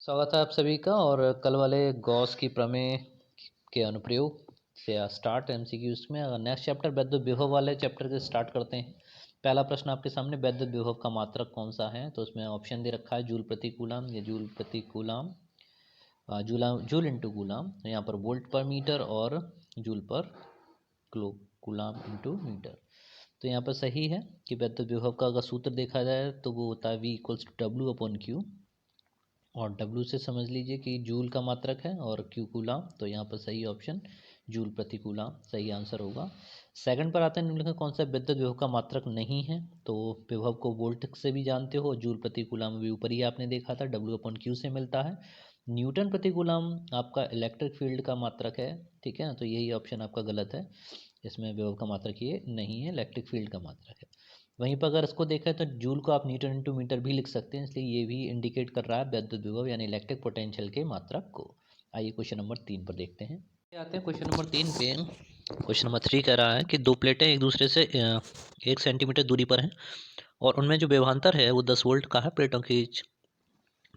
स्वागत है आप सभी का। और कल वाले गॉस की प्रमेय के अनुप्रयोग से स्टार्ट एमसीक्यूज में अगर नेक्स्ट चैप्टर वैद्युत विभव वाले चैप्टर से स्टार्ट करते हैं। पहला प्रश्न आपके सामने, वैद्युत विभव का मात्रक कौन सा है? तो उसमें ऑप्शन दे रखा है जूल प्रति कूलाम या जूल प्रति कूलाम, जूल इंटू कूलाम। तो यहाँ पर वोल्ट पर मीटर और जूल पर कूलाम इंटू मीटर। तो यहाँ पर सही है कि वैद्युत विभव का अगर सूत्र देखा जाए तो वो होता है V=W/Q। और W से समझ लीजिए कि जूल का मात्रक है और Q कूलाम। तो यहाँ पर सही ऑप्शन जूल प्रति कूलाम सही आंसर होगा। सेकंड पर आते हैं, निम्नलिखित कौन सा विद्युत विभव का मात्रक नहीं है? तो विभव को वोल्ट से भी जानते हो, जूल प्रति कूलाम भी ऊपर ही आपने देखा था W/Q से मिलता है। न्यूटन प्रति कूलाम आपका इलेक्ट्रिक फील्ड का मात्रक है, ठीक है ना। तो यही ऑप्शन आपका गलत है, इसमें विभव का मात्रक ये नहीं है, इलेक्ट्रिक फील्ड का मात्रक है। वहीं पर अगर इसको देखें तो जूल को आप न्यूटन इंटू मीटर भी लिख सकते हैं, इसलिए ये भी इंडिकेट कर रहा है वैद्युत विभव यानी इलेक्ट्रिक पोटेंशियल के मात्रक को। आइए क्वेश्चन नंबर 3 पर देखते हैं। आते हैं क्वेश्चन नंबर 3 पे। क्वेश्चन नंबर 3 कह रहा है कि दो प्लेटें एक दूसरे से 1 सेंटीमीटर दूरी पर हैं और उनमें जो विभवांतर है वो 10 वोल्ट का है। प्लेटों की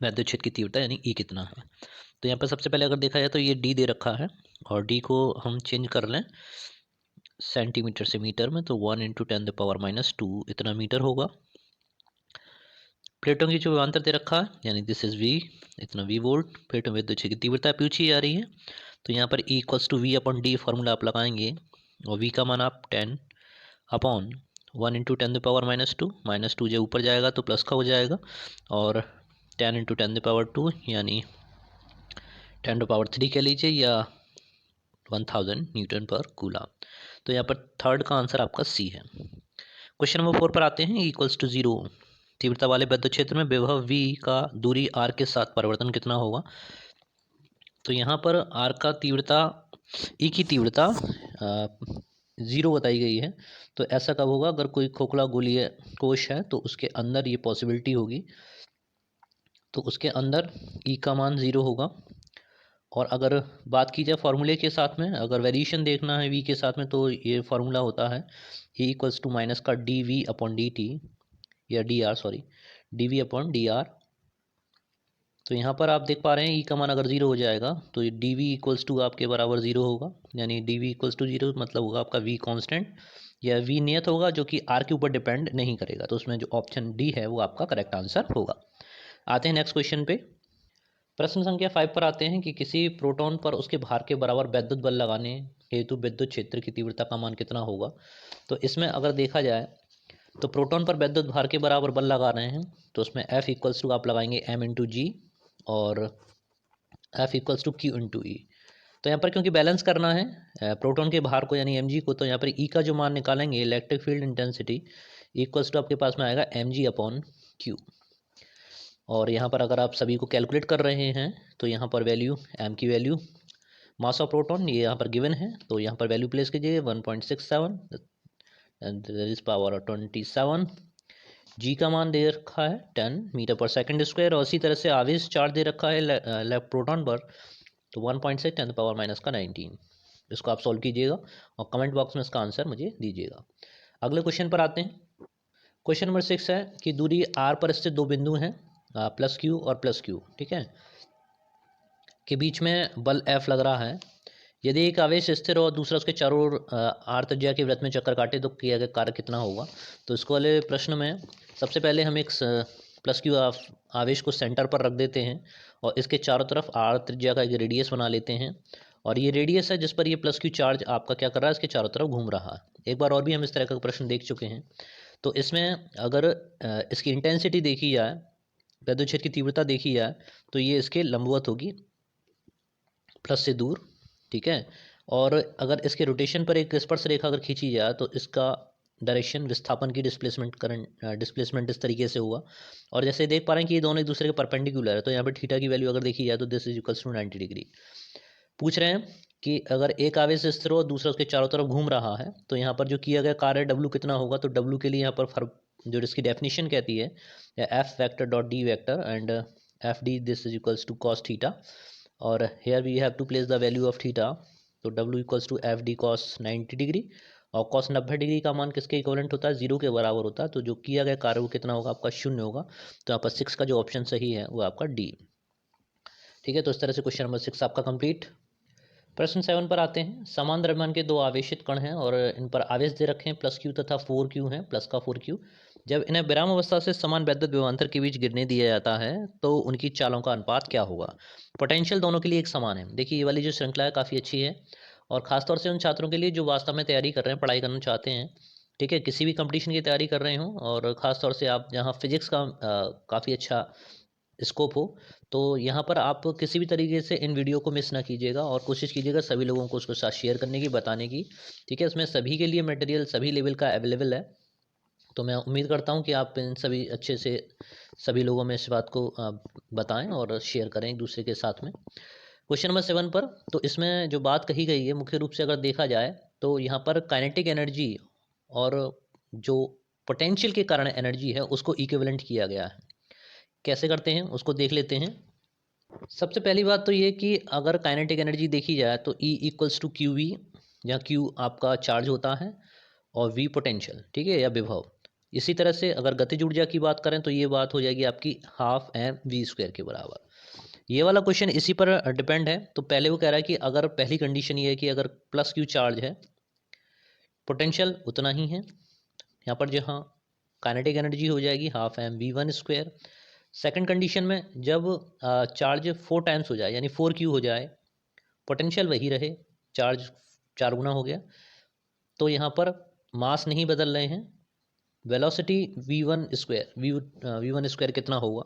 वैद्युत क्षेत्र की तीव्रता यानी ई कितना है? तो यहाँ पर सबसे पहले अगर देखा जाए तो ये डी दे रखा है और डी को हम चेंज कर लें सेंटीमीटर से मीटर में, तो 1 × 10⁻⁻² इतना मीटर होगा। प्लेटों की जो विभवांतर दे रखा है यानी दिस इज वी, इतना वी वोल्ट। प्लेटों में विद्युत क्षेत्र की तीव्रता पूछी जा रही है, तो यहाँ पर E=V/D फॉर्मूला आप लगाएंगे और V का मान आप 10/1 × 10⁻², -2 जब ऊपर जाएगा तो प्लस का हो जाएगा, और 10 × 10⁻² यानी 10⁻³ कह लीजिए या 1000 न्यूटन पर कूलाम। तो यहाँ पर थर्ड का आंसर आपका सी है। क्वेश्चन नंबर 4 पर आते हैं। E=0 तीव्रता वाले विद्युत क्षेत्र में विभव V का दूरी r के साथ परिवर्तन कितना होगा? तो यहाँ पर r का तीव्रता, E की तीव्रता 0 बताई गई है। तो ऐसा कब होगा? अगर कोई खोखला गोलीय कोश है तो उसके अंदर ये पॉसिबिलिटी होगी, तो उसके अंदर E का मान 0 होगा। और अगर बात की जाए फार्मूले के साथ में, अगर वेरिएशन देखना है V के साथ में, तो ये फार्मूला होता है E=- का dV/dt या dr, सॉरी, dV/dr। तो यहाँ पर आप देख पा रहे हैं E का मान अगर 0 हो जाएगा तो ये dV आपके बराबर 0 होगा, यानी dV=0 मतलब होगा आपका V कांस्टेंट या V नियत होगा, जो कि R के ऊपर डिपेंड नहीं करेगा। तो उसमें जो ऑप्शन डी है वो आपका करेक्ट आंसर होगा। आते हैं नेक्स्ट क्वेश्चन पे। प्रश्न संख्या 5 पर आते हैं कि किसी प्रोटॉन पर उसके भार के बराबर वैद्युत बल लगाने हेतु विद्युत क्षेत्र की तीव्रता का मान कितना होगा? तो इसमें अगर देखा जाए तो प्रोटॉन पर वैद्युत भार के बराबर बल लगा रहे हैं, तो उसमें F आप लगाएंगे m/g और F=Q/E। तो यहाँ पर क्योंकि बैलेंस करना है प्रोटॉन के भार को यानी mg को, तो यहाँ पर E का जो मान निकालेंगे इलेक्ट्रिक फील्ड इंटेंसिटी आपके पास में आएगा mg/Q। और यहाँ पर अगर आप सभी को कैलकुलेट कर रहे हैं तो यहाँ पर वैल्यू m की वैल्यू, मास ऑफ प्रोटॉन ये यहाँ पर गिवन है, तो यहाँ पर वैल्यू प्लेस कीजिए 1.67 एंड देयर इज पावर 27। जी का मान दे रखा है 10 मीटर पर सेकंड स्क्वायर, और इसी तरह से आवेश चार्ज दे रखा है लेफ्ट प्रोटॉन पर, तो 1.6 10⁻⁻⁻19। इसको आप सॉल्व कीजिएगा और कमेंट बॉक्स में इसका आंसर मुझे दीजिएगा। अगले क्वेश्चन पर आते हैं। क्वेश्चन नंबर 6 है कि दूरी r पर स्थित दो बिंदु हैं +Q और +Q, ठीक है, के बीच में बल F लग रहा है। यदि एक आवेश स्थिर और दूसरा उसके चारों ओर r त्रिज्या के वृत्त में चक्कर काटे तो किया गया कार्य कितना होगा? तो इसको वाले प्रश्न में सबसे पहले हम एक +Q आवेश को सेंटर पर रख देते हैं और इसके चारों तरफ r त्रिज्या का एक रेडियस बना लेते हैं, और ये रेडियस है जिस पर ये +Q चार्ज आपका क्या कर रहा है, इसके चारों तरफ घूम रहा है। एक बार और भी हम इस तरह का प्रश्न देख चुके हैं। तो इसमें अगर इसकी इंटेंसिटी देखी जाए, वैद्युत क्षेत्र की तीव्रता देखी जाए, तो ये इसके लंबवत होगी प्लस से दूर, ठीक है। और अगर इसके रोटेशन पर एक स्पर्श रेखा अगर खींची जाए तो इसका डायरेक्शन विस्थापन की डिस्प्लेसमेंट इस तरीके से हुआ। और जैसे देख पा रहे हैं कि ये दोनों एक दूसरे के परपेंडिकुलर है, तो यहाँ पर थीटा की वैल्यू अगर देखी जाए तो this is equals to 90 degree. पूछ रहे हैं कि अगर एक आवेश स्थिर हो दूसरा उसके चारों तरफ घूम रहा है, तो यहाँ पर जो किया गया कार्य W कितना होगा? तो W के लिए यहाँ पर जो इसकी डेफिनेशन कहती है F⁻D and FD this is equals to cos theta, और here we have to place the value of theta, तो W equals to FD cos 90 degree, और cos 90 डिग्री का मान किसके इक्विवेलेंट होता है? 0 के बराबर होता है। तो जो किया गया कार्य वो कितना होगा? आपका 0 होगा। तो यहाँ पर 6 का जो ऑप्शन सही है वो आपका डी। ठीक है, तो इस तरह से क्वेश्चन नंबर 6 आपका कंप्लीट। प्रश्न 7 पर आते हैं। समान द्रव्यमान के दो आवेशित कण हैं और इन पर आवेश दे रखे हैं +q तथा 4q हैं, प्लस का 4q। जब इन्हें विराम अवस्था से समान वैद्युत विभवांतर के बीच गिरने दिया जाता है तो उनकी चालों का अनुपात क्या होगा। पोटेंशियल दोनों के लिए एक समान है। देखिए ये वाली जो श्रृंखला है काफ़ी अच्छी है और ख़ासतौर से उन छात्रों के लिए जो वास्तव में तैयारी कर रहे हैं, पढ़ाई करना चाहते हैं, ठीक है, किसी भी कंपटीशन की तैयारी कर रहे हो और ख़ासतौर से आप जहाँ फिजिक्स का काफ़ी अच्छा स्कोप हो, तो यहाँ पर आप किसी भी तरीके से इन वीडियो को मिस ना कीजिएगा और कोशिश कीजिएगा सभी लोगों को उसको साथ शेयर करने की, बताने की। ठीक है, इसमें सभी के लिए मटेरियल सभी लेवल का अवेलेबल है, तो मैं उम्मीद करता हूँ कि आप इन सभी अच्छे से सभी लोगों में इस बात को बताएं और शेयर करें एक दूसरे के साथ में। क्वेश्चन नंबर 7 पर, तो इसमें जो बात कही गई है मुख्य रूप से अगर देखा जाए तो यहाँ पर काइनेटिक एनर्जी और जो पोटेंशियल के कारण एनर्जी है उसको इक्विवेलेंट किया गया है। कैसे करते हैं उसको देख लेते हैं। सबसे पहली बात तो ये कि अगर काइनेटिक एनर्जी देखी जाए तो E equals to Q V, जहाँ क्यू आपका चार्ज होता है और वी पोटेंशियल, ठीक है, या विभव। इसी तरह से अगर गतिज ऊर्जा की बात करें तो ये बात हो जाएगी आपकी ½ mv² के बराबर। ये वाला क्वेश्चन इसी पर डिपेंड है। तो पहले वो कह रहा है कि अगर पहली कंडीशन ये है कि अगर +q चार्ज है, पोटेंशियल उतना ही है। यहाँ पर जहाँ काइनेटिक एनर्जी हो जाएगी ½mv1²। सेकंड कंडीशन में जब चार्ज 4 टाइम्स हो जाए यानी 4q हो जाए, पोटेंशियल वही रहे, चार्ज 4 गुना हो गया, तो यहाँ पर मास नहीं बदल रहे हैं, वेलोसिटी v1² कितना होगा।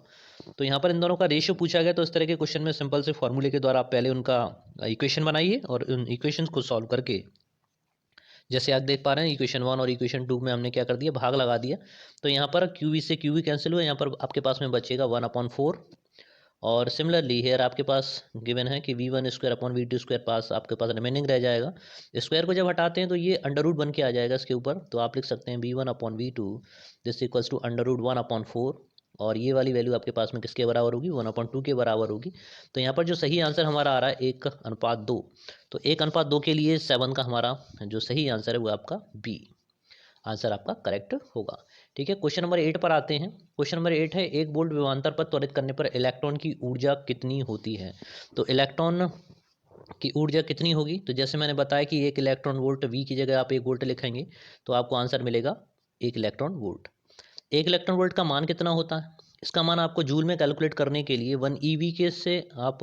तो यहाँ पर इन दोनों का रेशियो पूछा गया, तो इस तरह के क्वेश्चन में सिंपल से फॉर्मूले के द्वारा आप पहले उनका इक्वेशन बनाइए और उन इक्वेशंस को सॉल्व करके, जैसे आप देख पा रहे हैं इक्वेशन 1 और इक्वेशन 2 में हमने क्या कर दिया, भाग लगा दिया। तो यहाँ पर क्यू वी से क्यू वी कैंसिल हुआ, यहाँ पर आपके पास में बचेगा 1/4। और सिमिलरली हेयर आपके पास गिवन है कि v1² अपॉन v2² पास आपके पास रिमेनिंग रह जाएगा। स्क्वायर को जब हटाते हैं तो ये अंडर रूट बन के आ जाएगा इसके ऊपर, तो आप लिख सकते हैं v1/v2 दिस इक्वल्स टू √1/4। और ये वाली वैल्यू आपके पास में किसके बराबर होगी, 1/2 के बराबर होगी। तो यहाँ पर जो सही आंसर हमारा आ रहा है 1:2, तो 1:2 के लिए 7 का हमारा जो सही आंसर है वो आपका बी आंसर आपका करेक्ट होगा। ठीक है, क्वेश्चन नंबर 8 पर आते हैं। क्वेश्चन नंबर 8 है, 1 वोल्ट विभवांतर पर त्वरित करने पर इलेक्ट्रॉन की ऊर्जा कितनी होती है। तो इलेक्ट्रॉन की ऊर्जा कितनी होगी, तो जैसे मैंने बताया कि 1 इलेक्ट्रॉन वोल्ट, वी की जगह आप 1 वोल्ट लिखेंगे तो आपको आंसर मिलेगा 1 इलेक्ट्रॉन वोल्ट। 1 इलेक्ट्रॉन वोल्ट का मान कितना होता है, इसका मान आपको जूल में कैलकुलेट करने के लिए 1 EV के से आप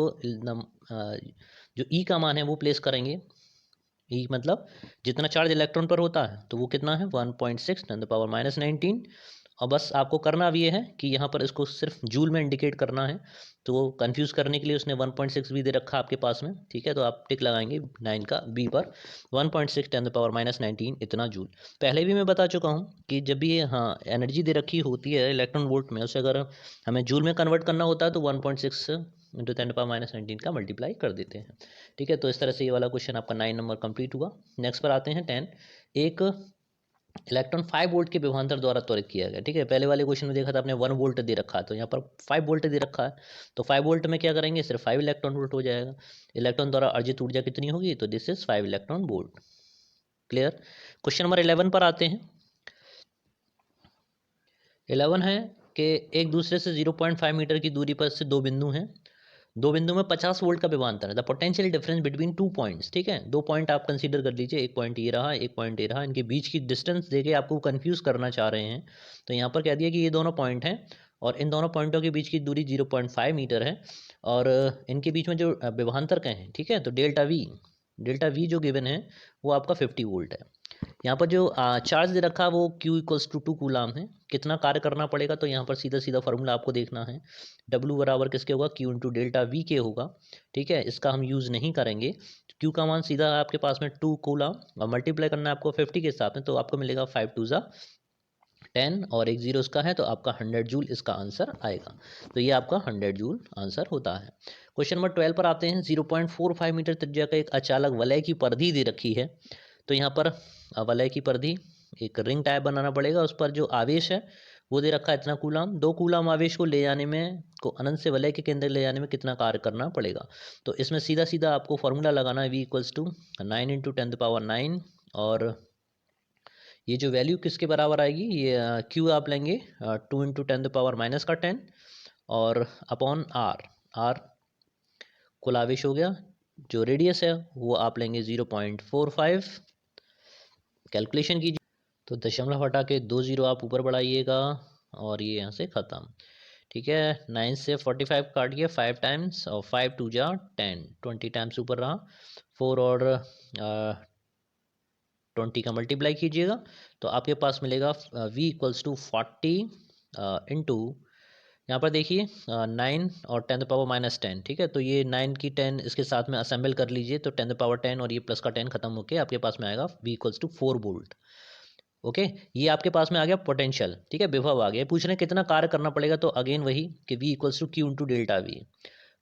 जो ई का मान है वो प्लेस करेंगे। ई मतलब जितना चार्ज इलेक्ट्रॉन पर होता है तो वो कितना है 1.6 × 10⁻⁹। और बस आपको करना भी ये है कि यहाँ पर इसको सिर्फ जूल में इंडिकेट करना है, तो कंफ्यूज करने के लिए उसने 1.6 भी दे रखा आपके पास में। ठीक है, तो आप टिक लगाएंगे 9 का बी पर, 1.6 × 10⁻⁹ इतना जूल। पहले भी मैं बता चुका हूँ कि जब भी हाँ एनर्जी दे रखी होती है इलेक्ट्रॉन वोल्ट में, उसे अगर हमें जूल में कन्वर्ट करना होता है तो 1.6 × 10⁻⁹ का मल्टीप्लाई कर देते हैं। ठीक है, तो इस तरह से ये वाला क्वेश्चन आपका 9 नंबर कंप्लीट हुआ। नेक्स्ट पर आते हैं 10। एक इलेक्ट्रॉन 5 वोल्ट के विभवांतर द्वारा त्वरित किया गया। ठीक है, पहले वाले क्वेश्चन में देखा था आपने 1 वोल्ट दे रखा है, तो यहाँ पर 5 वोल्ट दे रखा है, तो 5 वोल्ट में क्या करेंगे, सिर्फ 5 इलेक्ट्रॉन वोल्ट हो जाएगा। इलेक्ट्रॉन द्वारा अर्जित ऊर्जा कितनी होगी, तो this is 5 electron volt. Clear. Question number 11 पर आते हैं। 11 है कि एक दूसरे से 0.5 मीटर की दूरी पर से दो बिंदु हैं, दो बिंदु में 50 वोल्ट का विभवांतर है। The potential difference between 2 points. ठीक है, 2 पॉइंट आप कंसीडर कर लीजिए, एक पॉइंट ये रहा, एक पॉइंट ये रहा, इनके बीच की डिस्टेंस देके आपको कंफ्यूज करना चाह रहे हैं। तो यहाँ पर कह दिया कि ये दोनों पॉइंट हैं और इन दोनों पॉइंटों के बीच की दूरी 0.5 मीटर है और इनके बीच में जो विभवांतर कहें, ठीक है, तो डेल्टा वी जो गिवन है वो आपका 50 वोल्ट है। यहाँ पर जो चार्ज दे रखा है वो Q इक्वल्स टू 2 कूलाम है। कितना कार्य करना पड़ेगा, तो यहाँ पर सीधा सीधा फार्मूला आपको देखना है, W बराबर किसके होगा, Q इंटू डेल्टा वी के होगा। ठीक है, इसका हम यूज़ नहीं करेंगे। Q का मान सीधा आपके पास में 2 कूलाम और मल्टीप्लाई करना है आपको 50 के साथ में, तो आपको मिलेगा 5 2 ज़ा 10 और एक जीरो इसका है, तो आपका 100 जूल इसका आंसर आएगा। तो ये आपका 100 जूल आंसर होता है। क्वेश्चन नंबर 12 पर आते हैं। 0.45 मीटर त्रिज्या का एक अचालक वलय की परिधि दे रखी है। तो यहाँ पर वलय की परिधि एक रिंग टाइप बनाना पड़ेगा, उस पर जो आवेश है वो दे रखा है इतना कूलाम। 2 कूलाम आवेश को ले जाने में, को अनंत से वलय के केंद्र ले जाने में कितना कार्य करना पड़ेगा। तो इसमें सीधा सीधा आपको फॉर्मूला लगाना है, V इक्वल्स टू 9 × 10⁻⁹ और ये जो वैल्यू किसके बराबर आएगी, ये Q आप लेंगे 2 × 10⁻⁻10 और अपॉन R कुल आवेश हो गया। जो रेडियस है वो आप लेंगे 0.45, कैलकुलेशन कीजिए। तो दशमलव हटा के 2 जीरो आप ऊपर बढ़ाइएगा और ये यहाँ से ख़त्म। ठीक है, 9 से 45 काटिए 5 टाइम्स और 5 टू जा 10, 20 टाइम्स ऊपर रहा। 4 और 20 का मल्टीप्लाई कीजिएगा तो आपके पास मिलेगा v इक्वल्स टू 40 इंटू, यहाँ पर देखिए 9 और 10⁻⁻10। ठीक है, तो ये 9 की 10 इसके साथ में असेंबल कर लीजिए तो 10⁻10 और ये प्लस का 10 खत्म होके आपके पास में आएगा v equals to 4 volt. Okay, ये आपके पास में आ गया पोटेंशियल। ठीक है, विभव आ गया। पूछ रहे हैं कितना कार्य करना पड़ेगा, तो अगेन वही कि v equals to Q into delta V.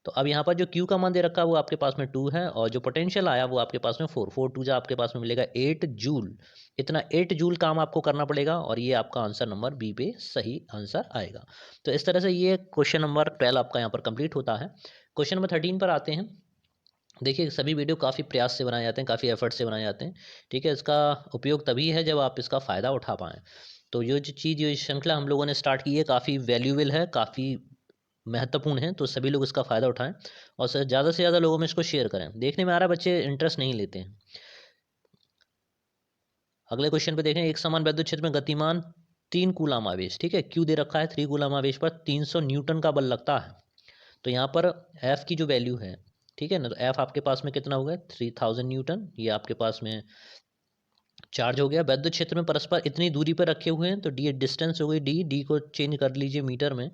तो अब यहाँ पर जो Q का मान दे रखा है वो आपके पास में 2 है और जो पोटेंशियल आया वो आपके पास में 4 टू जा आपके पास में मिलेगा 8 जूल। इतना 8 जूल काम आपको करना पड़ेगा और ये आपका आंसर नंबर बी पे सही आंसर आएगा। तो इस तरह से ये क्वेश्चन नंबर 12 आपका यहाँ पर कंप्लीट होता है। क्वेश्चन नंबर 13 पर आते हैं। देखिए, सभी वीडियो काफ़ी प्रयास से बनाए जाते हैं, काफ़ी एफर्ट से बनाए जाते हैं। ठीक है, इसका उपयोग तभी है जब आप इसका फ़ायदा उठा पाएँ। तो ये जो चीज़, ये श्रृंखला हम लोगों ने स्टार्ट की है, काफ़ी वैल्यूएबल है, काफ़ी महत्वपूर्ण है, तो सभी लोग इसका फ़ायदा उठाएं और ज़्यादा से ज़्यादा लोगों में इसको शेयर करें। देखने में आ रहा है बच्चे इंटरेस्ट नहीं लेते हैं। अगले क्वेश्चन पे देखें, एक समान विद्युत क्षेत्र में गतिमान 3 कूलाम आवेश, ठीक है, क्यू दे रखा है, 3 कूलाम आवेश पर 300 न्यूटन का बल लगता है। तो यहाँ पर एफ की जो वैल्यू है, ठीक है ना, तो एफ आपके पास में कितना होगा 3000 न्यूटन, ये आपके पास में चार्ज हो गया। विद्युत क्षेत्र में परस्पर इतनी दूरी पर रखे हुए हैं तो डी डिस्टेंस हो गई, डी को चेंज कर लीजिए मीटर में,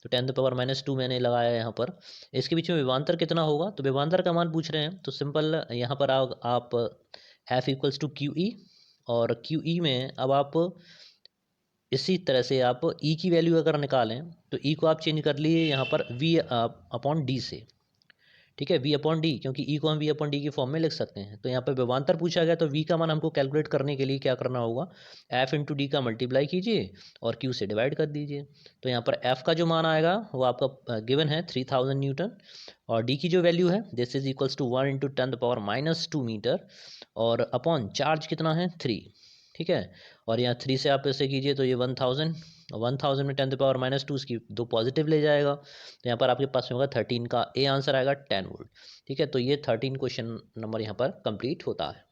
तो 10⁻⁻2 मैंने लगाया है यहाँ पर। इसके बीच में विभवांतर कितना होगा, तो विभवांतर का मान पूछ रहे हैं तो सिंपल यहाँ पर आप F equals to Q E, और क्यू ई में अब आप इसी तरह से आप ई की वैल्यू अगर निकालें तो ई को आप चेंज कर लिए यहाँ पर वी अपॉन डी से। ठीक है, वी अपॉन डी, क्योंकि ई को हम वी अपॉन डी की फॉर्म में लिख सकते हैं। तो यहाँ पर विभवांतर पूछा गया तो वी का मान हमको कैलकुलेट करने के लिए क्या करना होगा, एफ इंटू डी का मल्टीप्लाई कीजिए और क्यू से डिवाइड कर दीजिए। तो यहाँ पर एफ का जो मान आएगा वो आपका गिवन है 3000 न्यूटन, और डी की जो वैल्यू है this is equals to 1 into 10⁻⁻2 metre, और अपॉन चार्ज कितना है 3। ठीक है, और यहाँ 3 से आप ऐसे कीजिए तो ये 1000, 1000 में 10⁻⁻2 इसकी 2 पॉजिटिव ले जाएगा तो यहाँ पर आपके पास में होगा 13 का ए आंसर आएगा 10 वोल्ट। ठीक है, तो ये 13 क्वेश्चन नंबर यहाँ पर कंप्लीट होता है।